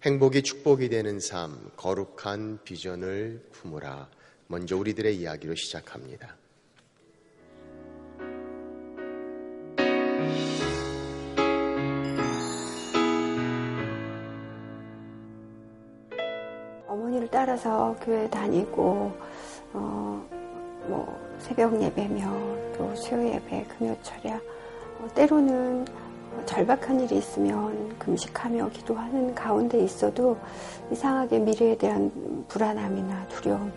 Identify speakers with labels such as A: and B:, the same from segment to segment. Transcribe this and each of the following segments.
A: 행복이 축복이 되는 삶, 거룩한 비전을 품으라. 먼저 우리들의 이야기로 시작합니다.
B: 어머니를 따라서 교회 다니고 새벽 예배며 또 수요 예배, 금요 철야, 때로는 절박한 일이 있으면 금식하며 기도하는 가운데 있어도 이상하게 미래에 대한 불안함이나 두려움,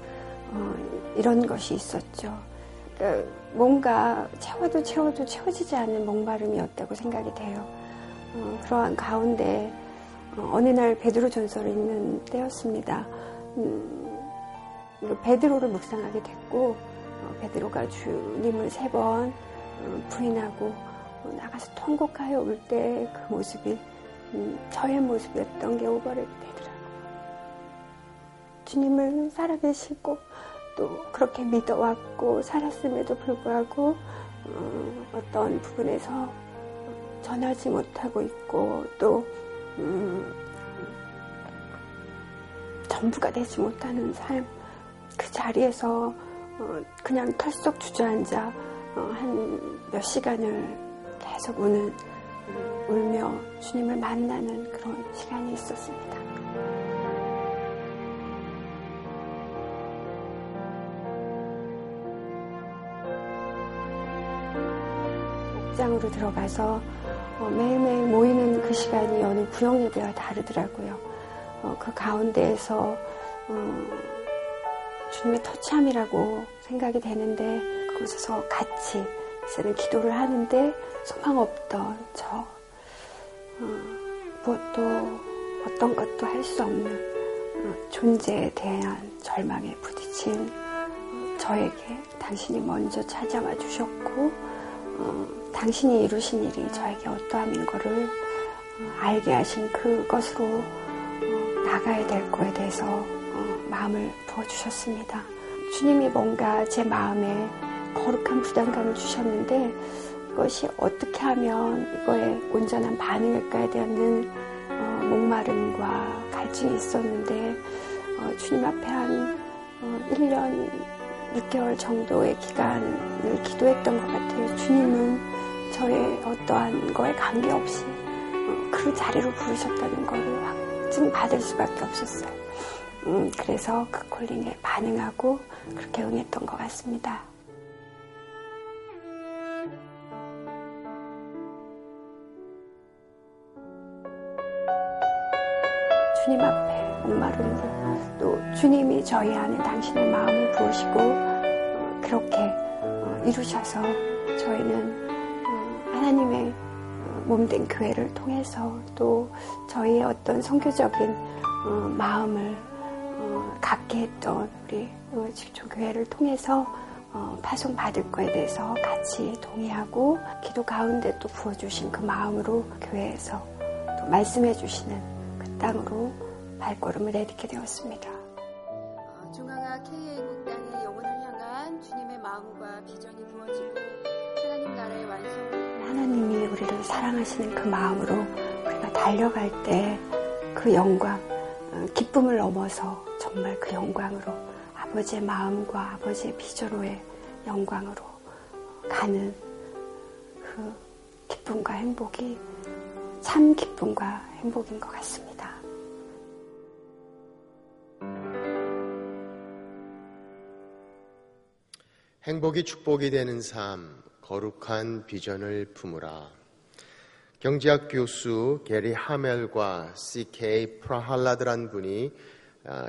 B: 이런 것이 있었죠. 그러니까 뭔가 채워도 채워지지 않는 목마름이었다고 생각이 돼요. 그러한 가운데 어느 날 베드로 전서를 읽는 때였습니다. 베드로를 묵상하게 됐고, 베드로가 주님을 3번 부인하고 나가서 통곡하여 울 때 그 모습이 저의 모습이었던 게 오버랩이 되더라고요. 주님을 살아계시고 또 그렇게 믿어왔고 살았음에도 불구하고 어떤 부분에서 전하지 못하고 있고 또 전부가 되지 못하는 삶, 그 자리에서 그냥 털썩 주저앉아 한 몇 시간을 계속 울며 주님을 만나는 그런 시간이 있었습니다. 목장으로 들어가서 매일매일 모이는 그 시간이 어느 구역 예배와 다르더라고요. 그 가운데에서 주님의 터치함이라고 생각이 되는데 그곳에서 같이 이제는 기도를 하는데 소망 없던 무엇도 어떤 것도 할 수 없는 존재에 대한 절망에 부딪힌 저에게 당신이 먼저 찾아와 주셨고 당신이 이루신 일이 저에게 어떠함인 거를 알게 하신 그것으로 나가야 될 거에 대해서 마음을 부어주셨습니다. 주님이 뭔가 제 마음에 거룩한 부담감을 주셨는데 이것이 어떻게 하면 이거에 온전한 반응일까에 대한 목마름과 갈증이 있었는데 주님 앞에 한 1년 6개월 정도의 기간을 기도했던 것 같아요. 주님은 저의 어떠한 거에 관계없이 그 자리로 부르셨다는 것을 확증받을 수밖에 없었어요. 그래서 그 콜링에 반응하고 그렇게 응했던 것 같습니다. 주님 앞에 목마름으로 또 주님이 저희 안에 당신의 마음을 부으시고 그렇게 이루셔서 저희는 하나님의 몸된 교회를 통해서 또 저희의 어떤 선교적인 마음을 갖게 했던 우리 집중교회를 통해서 파송받을 거에 대해서 같이 동의하고 기도 가운데 또 부어주신 그 마음으로 교회에서 또 말씀해 주시는 땅으로 발걸음을 내딛게 되었습니다.
C: 중앙아 K애국 땅의 영혼을 향한 주님의 마음과 비전이 부어지고 하나님 나라의 완성을
B: 하나님이 우리를 사랑하시는 그 마음으로 우리가 달려갈 때 그 영광, 기쁨을 넘어서 정말 그 영광으로 아버지의 마음과 아버지의 비전로의 영광으로 가는 그 기쁨과 행복이 참 기쁨과 행복인 것 같습니다.
A: 행복이 축복이 되는 삶, 거룩한 비전을 품으라. 경제학 교수 게리 하멜과 C.K. 프라할라드란 분이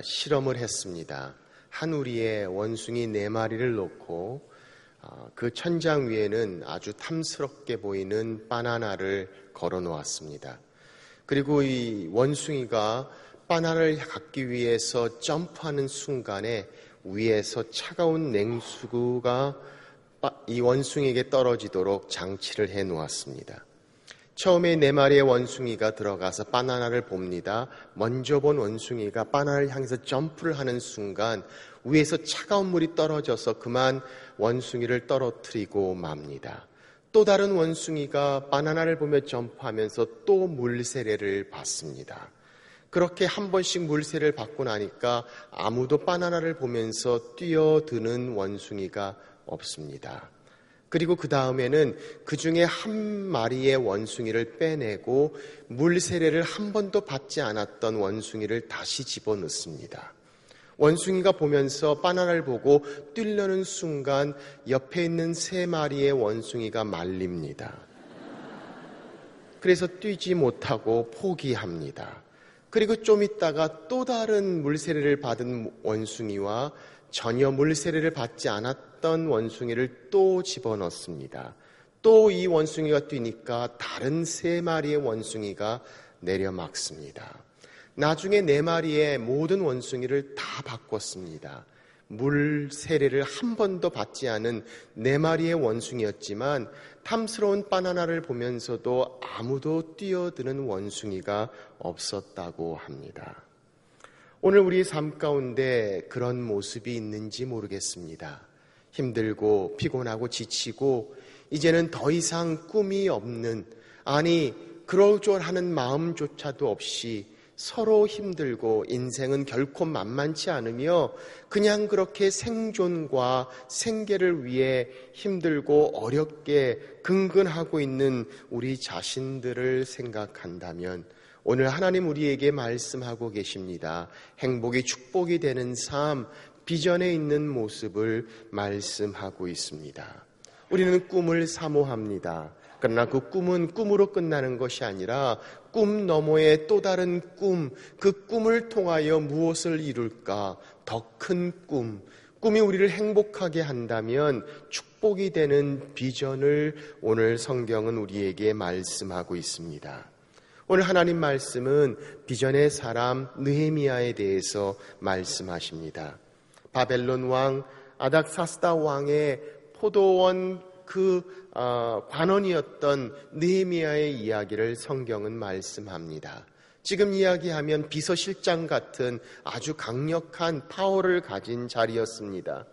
A: 실험을 했습니다. 한 우리의 원숭이 4마리를 놓고 그 천장 위에는 아주 탐스럽게 보이는 바나나를 걸어 놓았습니다. 그리고 이 원숭이가 바나나를 갖기 위해서 점프하는 순간에 위에서 차가운 냉수구가 이 원숭이에게 떨어지도록 장치를 해 놓았습니다. 처음에 4마리의 원숭이가 들어가서 바나나를 봅니다. 먼저 본 원숭이가 바나나를 향해서 점프를 하는 순간 위에서 차가운 물이 떨어져서 그만 원숭이를 떨어뜨리고 맙니다. 또 다른 원숭이가 바나나를 보며 점프하면서 또 물세례를 받습니다. 그렇게 한 번씩 물세를 받고 나니까 아무도 바나나를 보면서 뛰어드는 원숭이가 없습니다. 그리고 그 다음에는 그 중에 한 마리의 원숭이를 빼내고 물세례를 한 번도 받지 않았던 원숭이를 다시 집어넣습니다. 원숭이가 보면서 바나나를 보고 뛰려는 순간 옆에 있는 3마리의 원숭이가 말립니다. 그래서 뛰지 못하고 포기합니다. 그리고 좀 있다가 또 다른 물세례를 받은 원숭이와 전혀 물세례를 받지 않았던 원숭이를 또 집어넣습니다. 또 이 원숭이가 뛰니까 다른 3마리의 원숭이가 내려막습니다. 나중에 4마리의 모든 원숭이를 다 바꿨습니다. 물 세례를 한 번도 받지 않은 4마리의 원숭이였지만 탐스러운 바나나를 보면서도 아무도 뛰어드는 원숭이가 없었다고 합니다. 오늘 우리 삶 가운데 그런 모습이 있는지 모르겠습니다. 힘들고 피곤하고 지치고 이제는 더 이상 꿈이 없는, 아니 그럴 줄 하는 마음조차도 없이 서로 힘들고 인생은 결코 만만치 않으며 그냥 그렇게 생존과 생계를 위해 힘들고 어렵게 근근하고 있는 우리 자신들을 생각한다면 오늘 하나님 우리에게 말씀하고 계십니다. 행복이 축복이 되는 삶, 비전에 있는 모습을 말씀하고 있습니다. 우리는 꿈을 사모합니다. 그러나 그 꿈은 꿈으로 끝나는 것이 아니라 꿈 너머의 또 다른 꿈, 그 꿈을 통하여 무엇을 이룰까? 더 큰 꿈, 꿈이 우리를 행복하게 한다면 축복이 되는 비전을 오늘 성경은 우리에게 말씀하고 있습니다. 오늘 하나님 말씀은 비전의 사람 느헤미야에 대해서 말씀하십니다. 바벨론 왕 아닥사스다 왕의 포도원 관원이었던 느헤미야의 이야기를 성경은 말씀합니다. 지금 이야기하면 비서실장 같은 아주 강력한 파워를 가진 자리였습니다.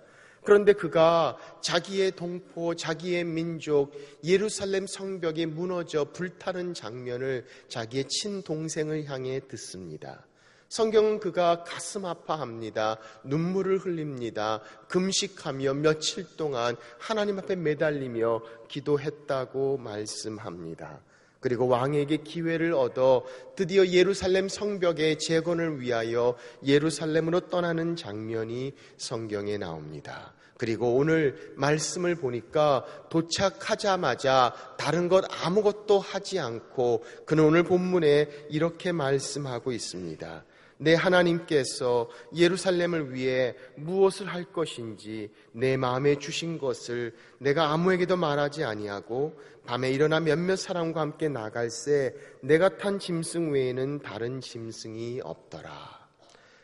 A: 그런데 그가 자기의 동포, 자기의 민족, 예루살렘 성벽이 무너져 불타는 장면을 자기의 친동생을 향해 듣습니다. 성경은 그가 가슴 아파합니다. 눈물을 흘립니다. 금식하며 며칠 동안 하나님 앞에 매달리며 기도했다고 말씀합니다. 그리고 왕에게 기회를 얻어 드디어 예루살렘 성벽의 재건을 위하여 예루살렘으로 떠나는 장면이 성경에 나옵니다. 그리고 오늘 말씀을 보니까 도착하자마자 다른 것 아무것도 하지 않고 그는 오늘 본문에 이렇게 말씀하고 있습니다. 내 하나님께서 예루살렘을 위해 무엇을 할 것인지 내 마음에 주신 것을 내가 아무에게도 말하지 아니하고 밤에 일어나 몇몇 사람과 함께 나갈새 내가 탄 짐승 외에는 다른 짐승이 없더라.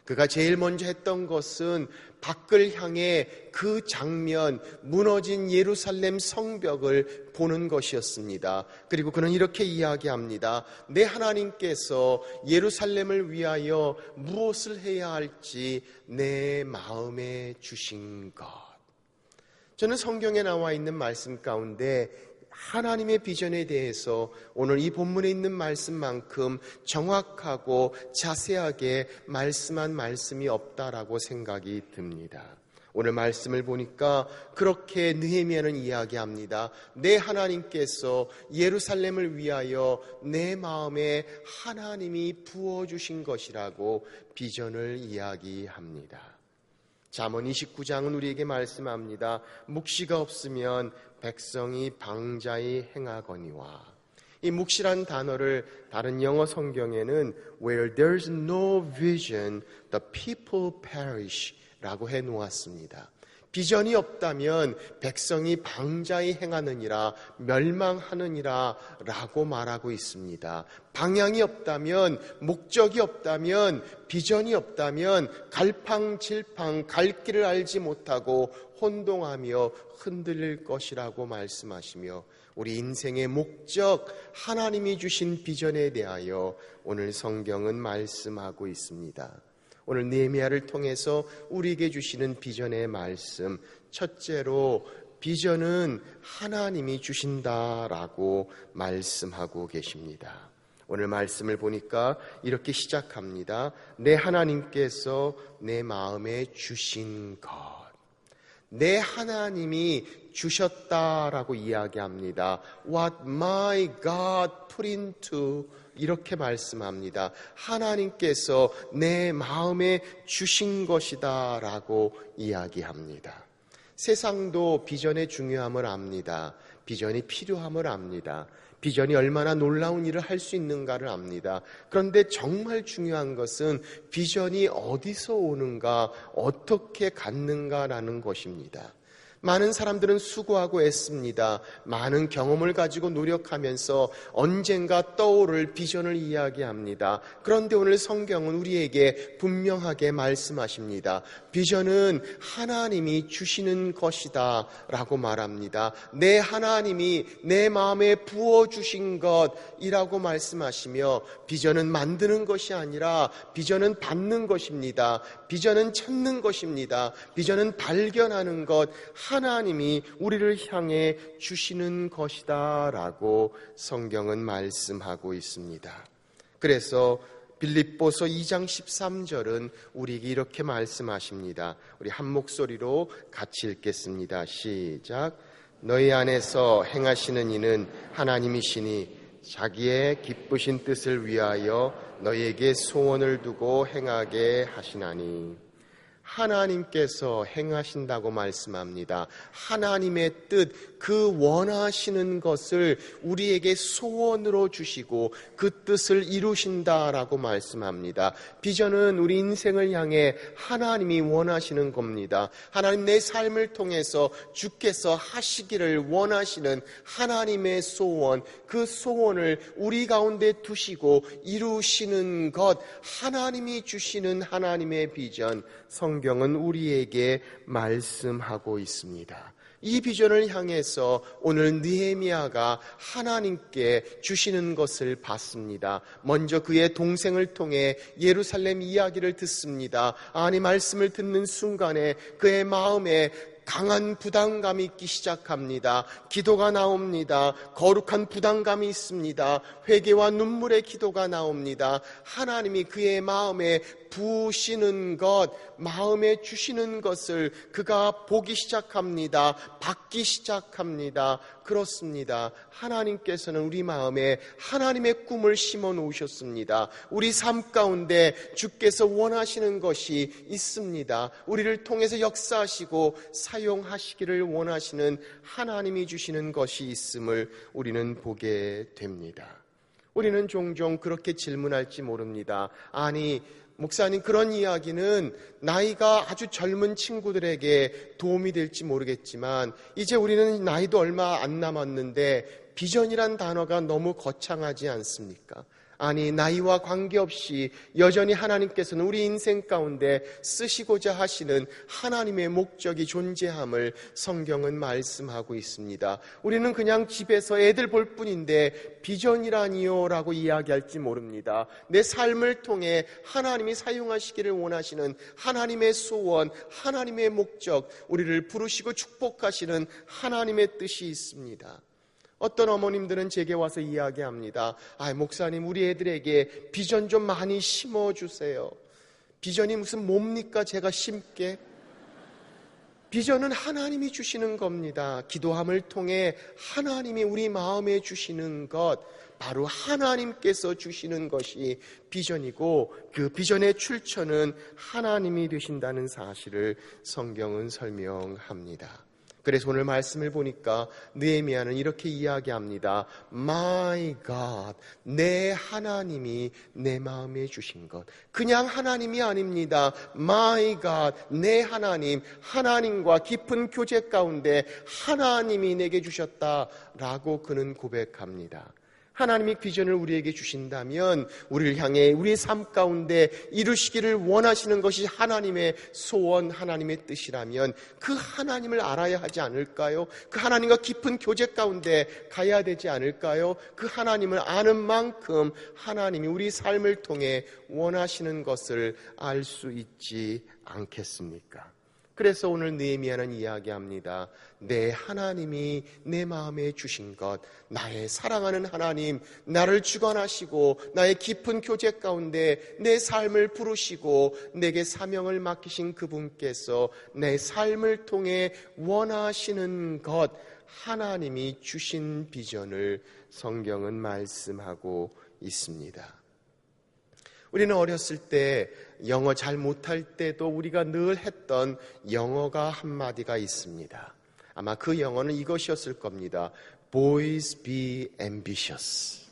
A: 그가 제일 먼저 했던 것은 밖을 향해 그 장면, 무너진 예루살렘 성벽을 보는 것이었습니다. 그리고 그는 이렇게 이야기합니다. 내 하나님께서 예루살렘을 위하여 무엇을 해야 할지 내 마음에 주신 것. 저는 성경에 나와 있는 말씀 가운데 하나님의 비전에 대해서 오늘 이 본문에 있는 말씀만큼 정확하고 자세하게 말씀한 말씀이 없다라고 생각이 듭니다. 오늘 말씀을 보니까 그렇게 느헤미야는 이야기합니다. 내 하나님께서 예루살렘을 위하여 내 마음에 하나님이 부어주신 것이라고 비전을 이야기합니다. 잠언 29장은 우리에게 말씀합니다. 묵시가 없으면 백성이 방자히 행하거니와. 이 묵시란 단어를 다른 영어 성경에는 Where there's no vision, the people perish 라고 해놓았습니다. 비전이 없다면 백성이 방자히 행하느니라, 멸망하느니라 라고 말하고 있습니다. 방향이 없다면, 목적이 없다면, 비전이 없다면 갈팡질팡 갈 길을 알지 못하고 혼동하며 흔들릴 것이라고 말씀하시며 우리 인생의 목적, 하나님이 주신 비전에 대하여 오늘 성경은 말씀하고 있습니다. 오늘 느헤미야를 통해서 우리에게 주시는 비전의 말씀, 첫째로 비전은 하나님이 주신다라고 말씀하고 계십니다. 오늘 말씀을 보니까 이렇게 시작합니다. 내 하나님께서 내 마음에 주신 것. 내 하나님이 주셨다라고 이야기합니다. What my God put into, 이렇게 말씀합니다. 하나님께서 내 마음에 주신 것이다 라고 이야기합니다. 세상도 비전의 중요함을 압니다. 비전이 필요함을 압니다. 비전이 얼마나 놀라운 일을 할 수 있는가를 압니다. 그런데 정말 중요한 것은 비전이 어디서 오는가, 어떻게 갖는가라는 것입니다. 많은 사람들은 수고하고 애씁니다. 많은 경험을 가지고 노력하면서 언젠가 떠오를 비전을 이야기합니다. 그런데 오늘 성경은 우리에게 분명하게 말씀하십니다. 비전은 하나님이 주시는 것이다 라고 말합니다. 내 하나님이 내 마음에 부어주신 것이라고 말씀하시며, 비전은 만드는 것이 아니라 비전은 받는 것입니다. 비전은 찾는 것입니다. 비전은 발견하는 것, 하나님이 우리를 향해 주시는 것이다 라고 성경은 말씀하고 있습니다. 그래서 빌립보서 2장 13절은 우리에게 이렇게 말씀하십니다. 우리 한 목소리로 같이 읽겠습니다. 시작. 너희 안에서 행하시는 이는 하나님이시니 자기의 기쁘신 뜻을 위하여 너희에게 소원을 두고 행하게 하시나니. 하나님께서 행하신다고 말씀합니다. 하나님의 뜻, 그 원하시는 것을 우리에게 소원으로 주시고 그 뜻을 이루신다라고 말씀합니다. 비전은 우리 인생을 향해 하나님이 원하시는 겁니다. 하나님, 내 삶을 통해서 주께서 하시기를 원하시는 하나님의 소원, 그 소원을 우리 가운데 두시고 이루시는 것, 하나님이 주시는 하나님의 비전, 성경은 우리에게 말씀하고 있습니다. 이 비전을 향해서 오늘 느헤미야가 하나님께 주시는 것을 받습니다. 먼저 그의 동생을 통해 예루살렘 이야기를 듣습니다. 아니, 말씀을 듣는 순간에 그의 마음에 강한 부담감이 있기 시작합니다. 기도가 나옵니다. 거룩한 부담감이 있습니다. 회개와 눈물의 기도가 나옵니다. 하나님이 그의 마음에 부으시는 것, 마음에 주시는 것을 그가 보기 시작합니다. 받기 시작합니다. 그렇습니다. 하나님께서는 우리 마음에 하나님의 꿈을 심어 놓으셨습니다. 우리 삶 가운데 주께서 원하시는 것이 있습니다. 우리를 통해서 역사하시고 사용하시기를 원하시는 하나님이 주시는 것이 있음을 우리는 보게 됩니다. 우리는 종종 그렇게 질문할지 모릅니다. 아니, 목사님, 그런 이야기는 나이가 아주 젊은 친구들에게 도움이 될지 모르겠지만 이제 우리는 나이도 얼마 안 남았는데 비전이란 단어가 너무 거창하지 않습니까? 아니, 나이와 관계없이 여전히 하나님께서는 우리 인생 가운데 쓰시고자 하시는 하나님의 목적이 존재함을 성경은 말씀하고 있습니다. 우리는 그냥 집에서 애들 볼 뿐인데 비전이라니요 라고 이야기할지 모릅니다. 내 삶을 통해 하나님이 사용하시기를 원하시는 하나님의 소원, 하나님의 목적, 우리를 부르시고 축복하시는 하나님의 뜻이 있습니다. 어떤 어머님들은 제게 와서 이야기합니다. 목사님, 우리 애들에게 비전 좀 많이 심어주세요. 비전이 무슨 뭡니까? 제가 심게? 비전은 하나님이 주시는 겁니다. 기도함을 통해 하나님이 우리 마음에 주시는 것, 바로 하나님께서 주시는 것이 비전이고 그 비전의 출처는 하나님이 되신다는 사실을 성경은 설명합니다. 그래서 오늘 말씀을 보니까 느헤미야는 이렇게 이야기합니다. My God, 내 하나님이 내 마음에 주신 것. 그냥 하나님이 아닙니다. My God, 내 하나님, 하나님과 깊은 교제 가운데 하나님이 내게 주셨다라고 그는 고백합니다. 하나님이 비전을 우리에게 주신다면 우리를 향해 우리의 삶 가운데 이루시기를 원하시는 것이 하나님의 소원, 하나님의 뜻이라면 그 하나님을 알아야 하지 않을까요? 그 하나님과 깊은 교제 가운데 가야 되지 않을까요? 그 하나님을 아는 만큼 하나님이 우리 삶을 통해 원하시는 것을 알 수 있지 않겠습니까? 그래서 오늘 느헤미야는 이야기합니다. 내 하나님이 내 마음에 주신 것, 나의 사랑하는 하나님, 나를 주관하시고 나의 깊은 교제 가운데 내 삶을 부르시고 내게 사명을 맡기신 그분께서 내 삶을 통해 원하시는 것, 하나님이 주신 비전을 성경은 말씀하고 있습니다. 우리는 어렸을 때 영어 잘 못할 때도 우리가 늘 했던 영어가 한마디가 있습니다. 아마 그 영어는 이것이었을 겁니다. Boys be ambitious.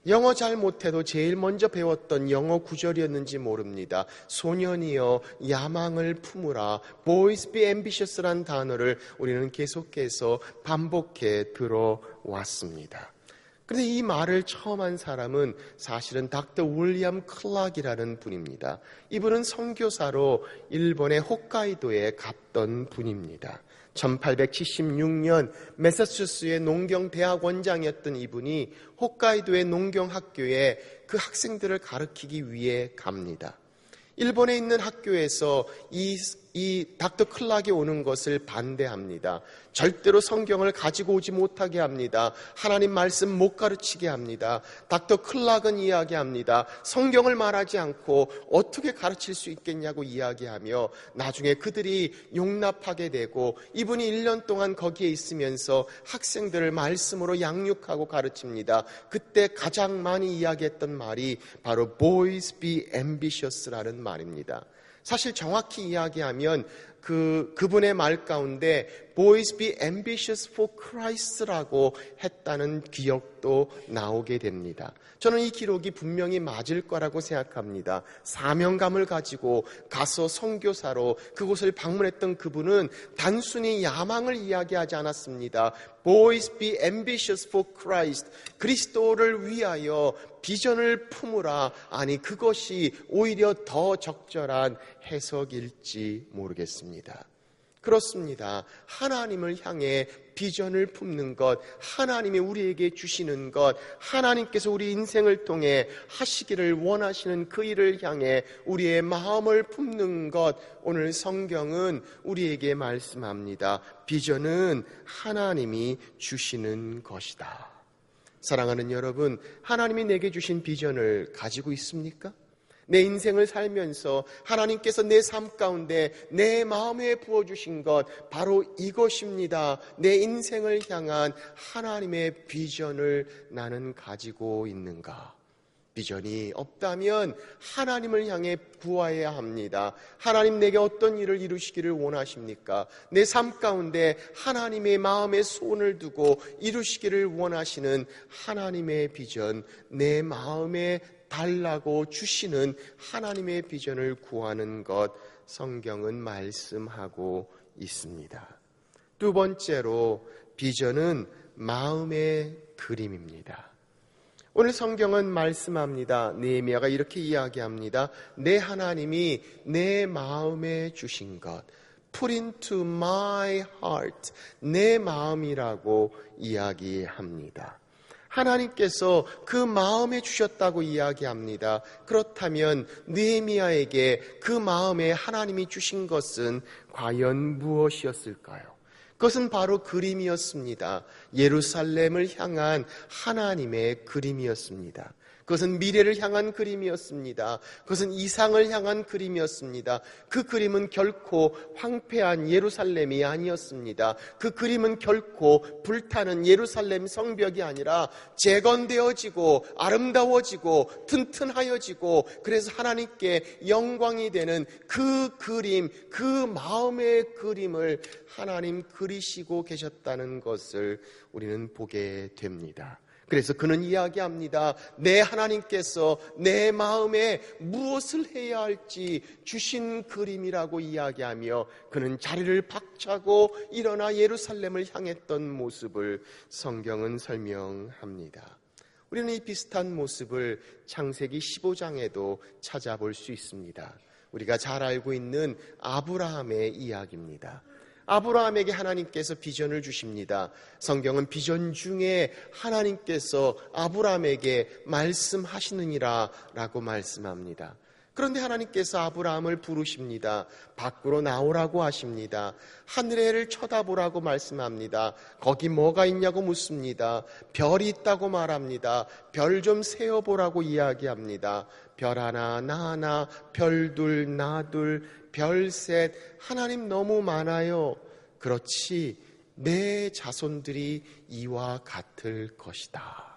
A: 영어 잘 못해도 제일 먼저 배웠던 영어 구절이었는지 모릅니다. 소년이여 야망을 품으라. Boys be ambitious란 단어를 우리는 계속해서 반복해 들어왔습니다. 그런데 이 말을 처음 한 사람은 사실은 닥터 윌리엄 클락이라는 분입니다. 이분은 선교사로 일본의 홋카이도에 갔던 분입니다. 1876년 매사추세츠의 농경대학원장이었던 이분이 홋카이도의 농경학교에 그 학생들을 가르치기 위해 갑니다. 일본에 있는 학교에서 이 닥터 클락이 오는 것을 반대합니다. 절대로 성경을 가지고 오지 못하게 합니다. 하나님 말씀 못 가르치게 합니다. 닥터 클락은 이야기합니다. 성경을 말하지 않고 어떻게 가르칠 수 있겠냐고 이야기하며 나중에 그들이 용납하게 되고 이분이 1년 동안 거기에 있으면서 학생들을 말씀으로 양육하고 가르칩니다. 그때 가장 많이 이야기했던 말이 바로 Boys be ambitious라는 말입니다. 사실 정확히 이야기하면 그분의 말 가운데 Boys be ambitious for Christ라고 했다는 기억도 나오게 됩니다. 저는 이 기록이 분명히 맞을 거라고 생각합니다. 사명감을 가지고 가서 선교사로 그곳을 방문했던 그분은 단순히 야망을 이야기하지 않았습니다. Boys be ambitious for Christ. 그리스도를 위하여 비전을 품으라. 아니 그것이 오히려 더 적절한 해석일지 모르겠습니다. 그렇습니다. 하나님을 향해 비전을 품는 것, 하나님이 우리에게 주시는 것, 하나님께서 우리 인생을 통해 하시기를 원하시는 그 일을 향해 우리의 마음을 품는 것, 오늘 성경은 우리에게 말씀합니다. 비전은 하나님이 주시는 것이다. 사랑하는 여러분, 하나님이 내게 주신 비전을 가지고 있습니까? 내 인생을 살면서 하나님께서 내 삶 가운데 내 마음에 부어주신 것 바로 이것입니다. 내 인생을 향한 하나님의 비전을 나는 가지고 있는가? 비전이 없다면 하나님을 향해 구하여야 합니다. 하나님 내게 어떤 일을 이루시기를 원하십니까? 내 삶 가운데 하나님의 마음에 소원을 두고 이루시기를 원하시는 하나님의 비전, 내 마음에 달라고 주시는 하나님의 비전을 구하는 것 성경은 말씀하고 있습니다. 두 번째로 비전은 마음의 그림입니다. 오늘 성경은 말씀합니다. 느헤미야가 이렇게 이야기합니다. 내 하나님이 내 마음에 주신 것 Put into my heart 내 마음이라고 이야기합니다. 하나님께서 그 마음에 주셨다고 이야기합니다. 그렇다면 느헤미야에게 그 마음에 하나님이 주신 것은 과연 무엇이었을까요? 그것은 바로 그림이었습니다. 예루살렘을 향한 하나님의 그림이었습니다. 그것은 미래를 향한 그림이었습니다. 그것은 이상을 향한 그림이었습니다. 그 그림은 결코 황폐한 예루살렘이 아니었습니다. 그 그림은 결코 불타는 예루살렘 성벽이 아니라 재건되어지고 아름다워지고 튼튼하여지고 그래서 하나님께 영광이 되는 그 그림, 그 마음의 그림을 하나님 그리시고 계셨다는 것을 우리는 보게 됩니다. 그래서 그는 이야기합니다. 내 하나님께서 내 마음에 무엇을 해야 할지 주신 그림이라고 이야기하며 그는 자리를 박차고 일어나 예루살렘을 향했던 모습을 성경은 설명합니다. 우리는 이 비슷한 모습을 창세기 15장에도 찾아볼 수 있습니다. 우리가 잘 알고 있는 아브라함의 이야기입니다. 아브라함에게 하나님께서 비전을 주십니다. 성경은 비전 중에 하나님께서 아브라함에게 말씀하시느니라 라고 말씀합니다. 그런데 하나님께서 아브라함을 부르십니다. 밖으로 나오라고 하십니다. 하늘을 쳐다보라고 말씀합니다. 거기 뭐가 있냐고 묻습니다. 별이 있다고 말합니다. 별 좀 세어보라고 이야기합니다. 별 하나, 나 하나, 별 둘, 나 둘, 별 셋. 하나님 너무 많아요. 그렇지, 내 자손들이 이와 같을 것이다.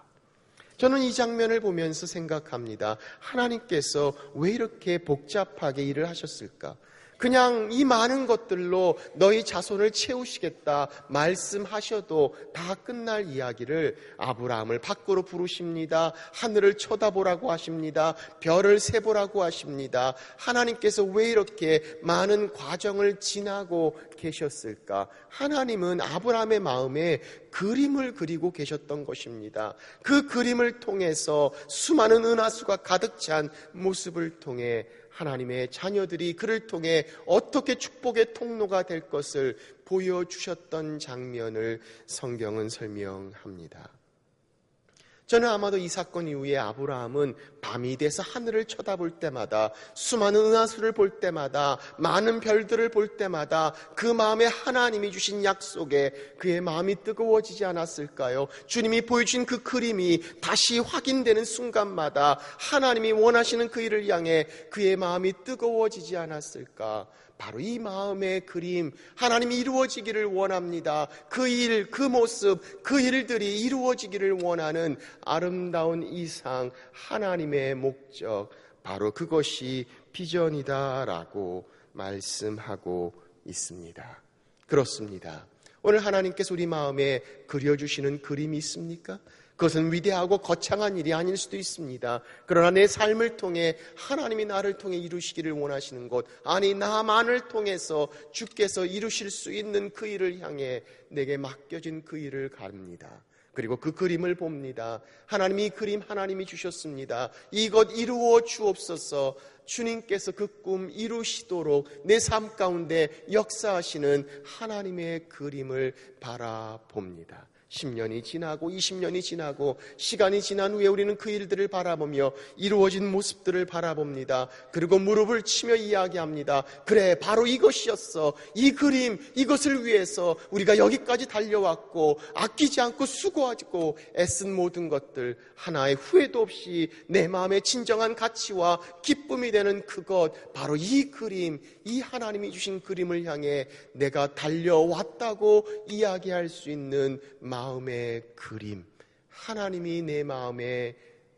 A: 저는 이 장면을 보면서 생각합니다. 하나님께서 왜 이렇게 복잡하게 일을 하셨을까? 그냥 이 많은 것들로 너희 자손을 채우시겠다 말씀하셔도 다 끝날 이야기를 아브라함을 밖으로 부르십니다. 하늘을 쳐다보라고 하십니다. 별을 세보라고 하십니다. 하나님께서 왜 이렇게 많은 과정을 지나고 계셨을까? 하나님은 아브라함의 마음에 그림을 그리고 계셨던 것입니다. 그 그림을 통해서 수많은 은하수가 가득 찬 모습을 통해 하나님의 자녀들이 그를 통해 어떻게 축복의 통로가 될 것을 보여주셨던 장면을 성경은 설명합니다. 저는 아마도 이 사건 이후에 아브라함은 밤이 돼서 하늘을 쳐다볼 때마다, 수많은 은하수를 볼 때마다, 많은 별들을 볼 때마다 그 마음에 하나님이 주신 약속에 그의 마음이 뜨거워지지 않았을까요? 주님이 보여주신 그 그림이 다시 확인되는 순간마다 하나님이 원하시는 그 일을 향해 그의 마음이 뜨거워지지 않았을까? 바로 이 마음의 그림, 하나님이 이루어지기를 원합니다. 그 일, 그 모습, 그 일들이 이루어지기를 원하는 아름다운 이상, 하나님의 목적, 바로 그것이 비전이다라고 말씀하고 있습니다. 그렇습니다. 오늘 하나님께서 우리 마음에 그려주시는 그림이 있습니까? 그것은 위대하고 거창한 일이 아닐 수도 있습니다. 그러나 내 삶을 통해 하나님이 나를 통해 이루시기를 원하시는 것, 아니 나만을 통해서 주께서 이루실 수 있는 그 일을 향해 내게 맡겨진 그 일을 갑니다. 그리고 그 그림을 봅니다. 하나님이 그림 하나님이 주셨습니다. 이것 이루어 주옵소서. 주님께서 그 꿈 이루시도록 내 삶 가운데 역사하시는 하나님의 그림을 바라봅니다. 10년이 지나고 20년이 지나고 시간이 지난 후에 우리는 그 일들을 바라보며 이루어진 모습들을 바라봅니다. 그리고 무릎을 치며 이야기합니다. 그래, 바로 이것이었어. 이 그림, 이것을 위해서 우리가 여기까지 달려왔고 아끼지 않고 수고하고 애쓴 모든 것들 하나의 후회도 없이 내 마음의 진정한 가치와 기쁨이 되는 그것, 바로 이 그림, 이 하나님이 주신 그림을 향해 내가 달려왔다고 이야기할 수 있는 마음의 그림, 하나님이 내 마음에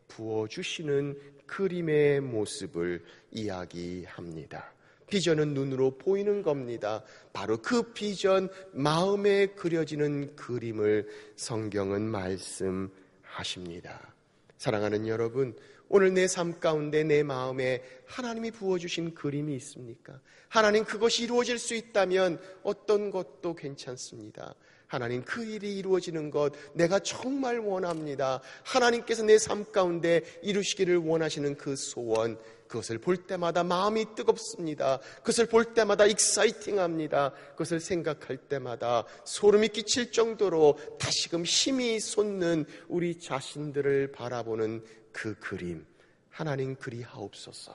A: 부어주시는 그림의 모습을 이야기합니다. 비전은 눈으로 보이는 겁니다. 바로 그 비전, 마음에 그려지는 그림을 성경은 말씀하십니다. 사랑하는 여러분, 오늘 내 삶 가운데 내 마음에 하나님이 부어주신 그림이 있습니까? 하나님, 그것이 이루어질 수 있다면 어떤 것도 괜찮습니다. 하나님, 그 일이 이루어지는 것 내가 정말 원합니다. 하나님께서 내 삶 가운데 이루시기를 원하시는 그 소원, 그것을 볼 때마다 마음이 뜨겁습니다. 그것을 볼 때마다 익사이팅합니다. 그것을 생각할 때마다 소름이 끼칠 정도로 다시금 힘이 솟는 우리 자신들을 바라보는 그 그림, 하나님 그리하옵소서.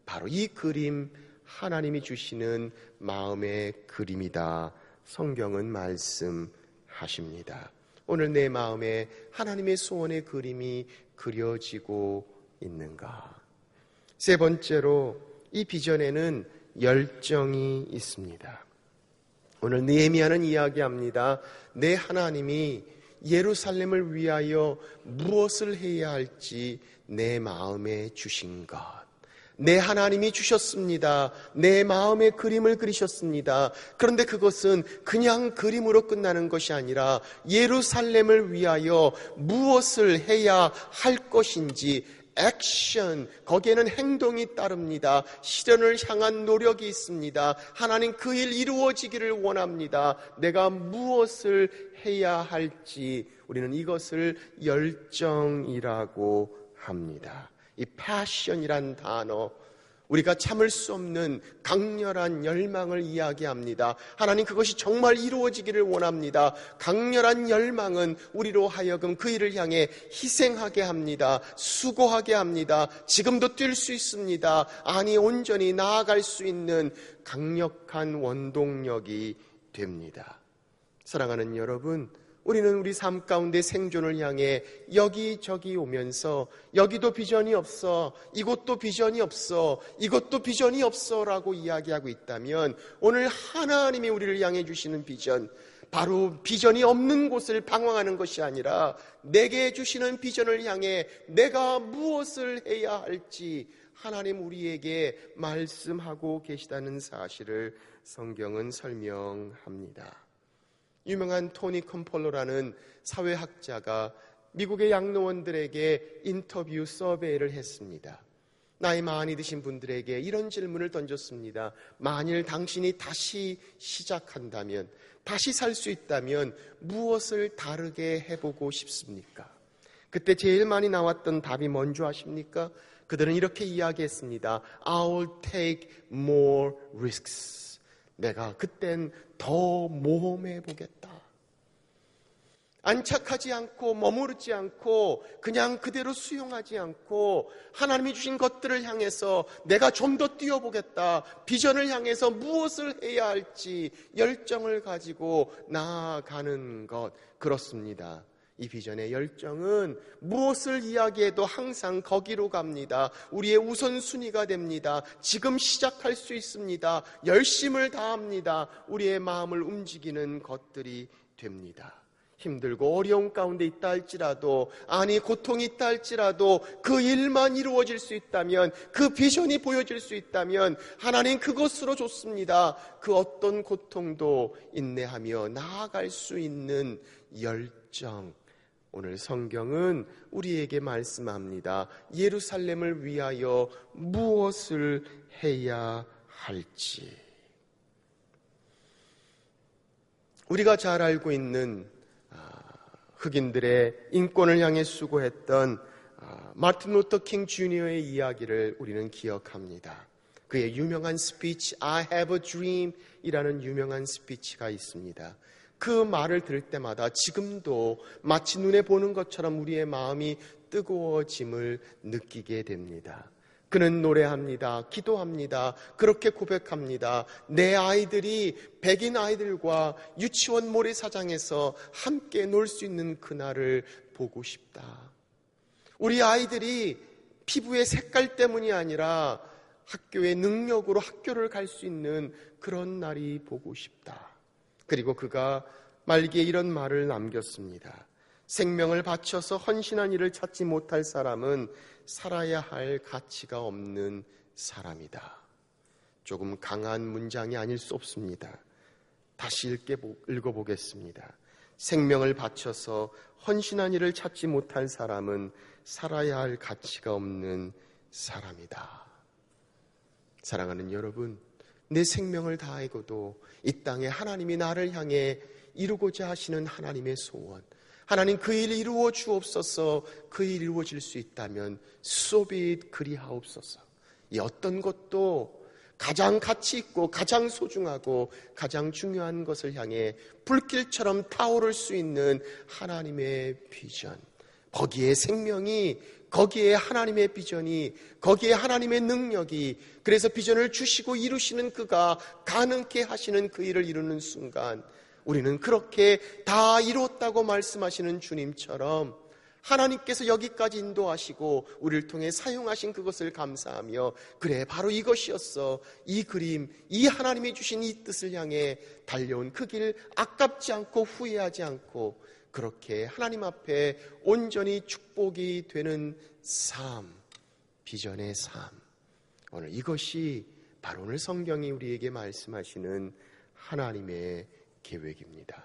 A: 바로 이 그림, 하나님이 주시는 마음의 그림이다. 성경은 말씀하십니다. 오늘 내 마음에 하나님의 소원의 그림이 그려지고 있는가? 세 번째로, 이 비전에는 열정이 있습니다. 오늘 느헤미야는 이야기합니다. 내 하나님이 예루살렘을 위하여 무엇을 해야 할지 내 마음에 주신 것, 내 하나님이 주셨습니다. 내 마음의 그림을 그리셨습니다. 그런데 그것은 그냥 그림으로 끝나는 것이 아니라 예루살렘을 위하여 무엇을 해야 할 것인지 액션, 거기에는 행동이 따릅니다. 실현을 향한 노력이 있습니다. 하나님, 그 일 이루어지기를 원합니다. 내가 무엇을 해야 할지, 우리는 이것을 열정이라고 합니다. 이 패션이란 단어, 우리가 참을 수 없는 강렬한 열망을 이야기합니다. 하나님, 그것이 정말 이루어지기를 원합니다. 강렬한 열망은 우리로 하여금 그 일을 향해 희생하게 합니다. 수고하게 합니다. 지금도 뛸 수 있습니다. 아니, 온전히 나아갈 수 있는 강력한 원동력이 됩니다. 사랑하는 여러분, 우리는 우리 삶 가운데 생존을 향해 여기저기 오면서 여기도 비전이 없어, 이곳도 비전이 없어, 이것도 비전이 없어 라고 이야기하고 있다면, 오늘 하나님이 우리를 향해 주시는 비전, 바로 비전이 없는 곳을 방황하는 것이 아니라 내게 주시는 비전을 향해 내가 무엇을 해야 할지 하나님 우리에게 말씀하고 계시다는 사실을 성경은 설명합니다. 유명한 토니 컴폴로라는 사회학자가 미국의 양로원들에게 인터뷰 서베이를 했습니다. 나이 많이 드신 분들에게 이런 질문을 던졌습니다. 만일 당신이 다시 시작한다면, 다시 살 수 있다면 무엇을 다르게 해보고 싶습니까? 그때 제일 많이 나왔던 답이 뭔지 아십니까? 그들은 이렇게 이야기했습니다. I'll take more risks. 내가 그땐 더 모험해보겠다. 안착하지 않고 머무르지 않고 그냥 그대로 수용하지 않고 하나님이 주신 것들을 향해서 내가 좀 더 뛰어보겠다. 비전을 향해서 무엇을 해야 할지 열정을 가지고 나아가는 것, 그렇습니다. 이 비전의 열정은 무엇을 이야기해도 항상 거기로 갑니다. 우리의 우선순위가 됩니다. 지금 시작할 수 있습니다. 열심을 다합니다. 우리의 마음을 움직이는 것들이 됩니다. 힘들고 어려운 가운데 있다 할지라도, 아니 고통이 있다 할지라도 그 일만 이루어질 수 있다면, 그 비전이 보여질 수 있다면 하나님 그것으로 좋습니다. 그 어떤 고통도 인내하며 나아갈 수 있는 열정, 오늘 성경은 우리에게 말씀합니다. 예루살렘을 위하여 무엇을 해야 할지. 우리가 잘 알고 있는 흑인들의 인권을 향해 수고했던 마틴 루터 킹 주니어의 이야기를 우리는 기억합니다. 그의 유명한 스피치 I have a dream 이라는 유명한 스피치가 있습니다. 그 말을 들을 때마다 지금도 마치 눈에 보는 것처럼 우리의 마음이 뜨거워짐을 느끼게 됩니다. 그는 노래합니다. 기도합니다. 그렇게 고백합니다. 내 아이들이 백인 아이들과 유치원 모래사장에서 함께 놀 수 있는 그날을 보고 싶다. 우리 아이들이 피부의 색깔 때문이 아니라 학교의 능력으로 학교를 갈 수 있는 그런 날이 보고 싶다. 그리고 그가 말기에 이런 말을 남겼습니다. 생명을 바쳐서 헌신한 일을 찾지 못할 사람은 살아야 할 가치가 없는 사람이다. 조금 강한 문장이 아닐 수 없습니다. 다시 읽어보겠습니다. 생명을 바쳐서 헌신한 일을 찾지 못할 사람은 살아야 할 가치가 없는 사람이다. 사랑하는 여러분, 내 생명을 다하고도 이 땅에 하나님이 나를 향해 이루고자 하시는 하나님의 소원, 하나님 그 일 이루어 주옵소서. 그 일 이루어질 수 있다면 so be it, 그리하옵소서. 이 어떤 것도 가장 가치 있고 가장 소중하고 가장 중요한 것을 향해 불길처럼 타오를 수 있는 하나님의 비전, 거기에 생명이, 거기에 하나님의 비전이, 거기에 하나님의 능력이, 그래서 비전을 주시고 이루시는 그가 가능케 하시는 그 일을 이루는 순간 우리는 그렇게 다 이뤘다고 말씀하시는 주님처럼 하나님께서 여기까지 인도하시고 우리를 통해 사용하신 그것을 감사하며, 그래 바로 이것이었어, 이 그림, 이 하나님이 주신 이 뜻을 향해 달려온 그 길 아깝지 않고 후회하지 않고 그렇게 하나님 앞에 온전히 축복이 되는 삶, 비전의 삶, 오늘 이것이 바로 오늘 성경이 우리에게 말씀하시는 하나님의 계획입니다.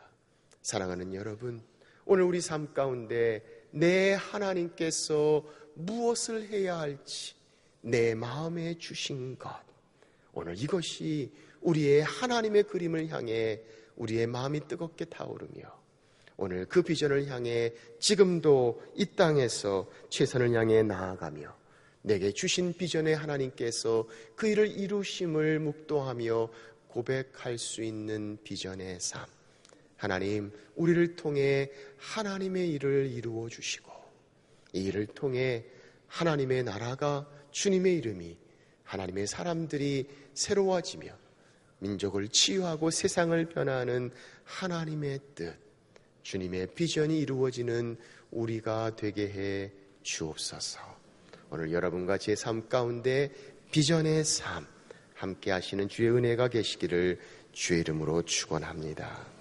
A: 사랑하는 여러분, 오늘 우리 삶 가운데 내 하나님께서 무엇을 해야 할지 내 마음에 주신 것, 오늘 이것이 우리의 하나님의 그림을 향해 우리의 마음이 뜨겁게 타오르며 오늘 그 비전을 향해 지금도 이 땅에서 최선을 향해 나아가며 내게 주신 비전의 하나님께서 그 일을 이루심을 묵도하며 고백할 수 있는 비전의 삶. 하나님, 우리를 통해 하나님의 일을 이루어 주시고 이 일을 통해 하나님의 나라가, 주님의 이름이, 하나님의 사람들이 새로워지며 민족을 치유하고 세상을 변화하는 하나님의 뜻, 주님의 비전이 이루어지는 우리가 되게 해 주옵소서. 오늘 여러분과 제 삶 가운데 비전의 삶 함께 하시는 주의 은혜가 계시기를 주의 이름으로 축원합니다.